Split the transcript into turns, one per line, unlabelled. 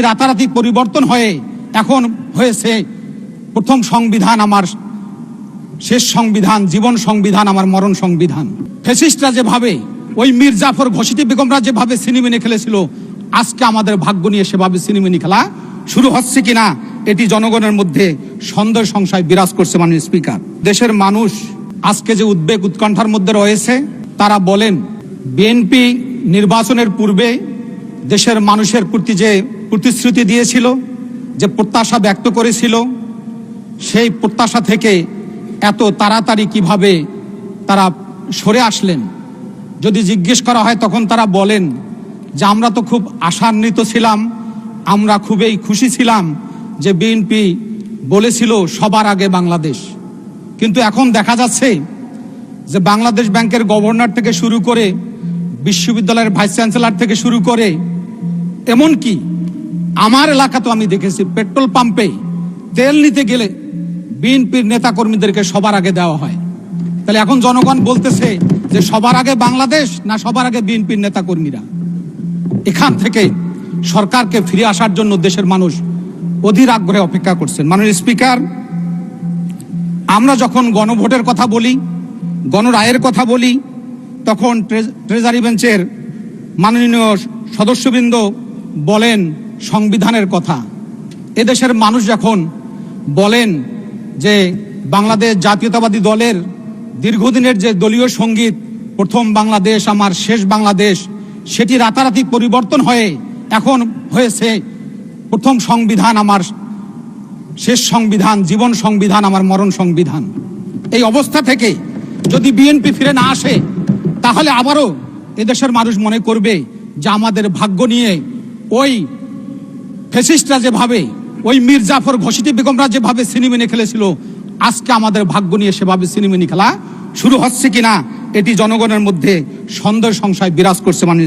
রাতারাতি পরিবর্তন হয়ে এখন হয়েছে প্রথম সংবিধান আমার শেষ সংবিধান, জীবন সংবিধান আমার মরণ সংবিধান। ফ্যাসিস্টরা যেভাবে ওই মীর জাফর ঘোষিত বেগমরা যেভাবে সিনেমিনি খেলেছিল, আজকে আমাদের ভাগ্য নিয়ে সেভাবে সিনেমিনি খেলা শুরু হচ্ছে কিনা এটি জনগণের মধ্যে সন্দেহ সংশয় বিরাজ করছে। মাননীয় স্পিকার, দেশের মানুষ আজকে যে উদ্বেগ উৎকণ্ঠার মধ্যে রয়েছে, তারা বলেন বিএনপি নির্বাচনের পূর্বে দেশের মানুষের প্রতি যে প্রতিশ্রুতি দিয়েছিল, যে প্রত্যাশা ব্যক্ত করেছিল, সেই প্রত্যাশা থেকে এত তাড়াতাড়ি কিভাবে তারা সরে আসলেন। যদি জিজ্ঞেস করা হয় তখন তারা বলেন যে আমরা তো খুব আশান্বিত ছিলাম, আমরা খুবই খুশি ছিলাম যে বিএনপি বলেছিল সবার আগে বাংলাদেশ। কিন্তু এখন দেখা যাচ্ছে যে বাংলাদেশ ব্যাংকের গভর্নর থেকে শুরু করে বিশ্ববিদ্যালয়ের ভাইস চ্যান্সেলর থেকে শুরু করে এমনকি আমার এলাকা তো আমি দেখেছি পেট্রোল পাম্পে তেল নিতে গেলে বিএনপির নেতাকর্মীদেরকে সবার আগে দেওয়া হয়। তাহলে এখন জনগণ বলতেছে যে সবার আগে বাংলাদেশ না সবার আগে বিএনপির নেতাকর্মীরা। এখান থেকে সরকারকে ফিরে আসার জন্য দেশের মানুষ অধীর আগ্রহে অপেক্ষা করছেন। মাননীয় স্পিকার, আমরা যখন গণভোটের কথা বলি, গণরায়ের কথা বলি, তখন ট্রেজারি বেঞ্চের মাননীয় সদস্যবৃন্দ বলেন সংবিধানের কথা। এদেশের মানুষ যখন বলেন যে বাংলাদেশ জাতীয়তাবাদী দলের দীর্ঘদিনের যে দলীয় সঙ্গীত প্রথম বাংলাদেশ আমার শেষ বাংলাদেশ, সেটি রাতারাতি পরিবর্তন হয়ে এখন হয়েছে প্রথম সংবিধান আমার শেষ সংবিধান, জীবন সংবিধান আমার মরণ সংবিধান। এই অবস্থা থেকে যদি বিএনপি ফিরে না আসে, তাহলে আবারও এদেশের মানুষ মনে করবে যে আমাদের ভাগ্য নিয়ে ওই ফ্যাসিস্টরা যেভাবে ওই মীর জাফর ঘোষিত বেগমরা যেভাবে সিনেমিনি খেলেছিল, আজকে আমাদের ভাগ্য নিয়ে সেভাবে সিনেমিনি খেলা শুরু হচ্ছে কিনা এটি জনগণের মধ্যে সন্দেহ সংশয় বিরাজ করছে। মাননীয়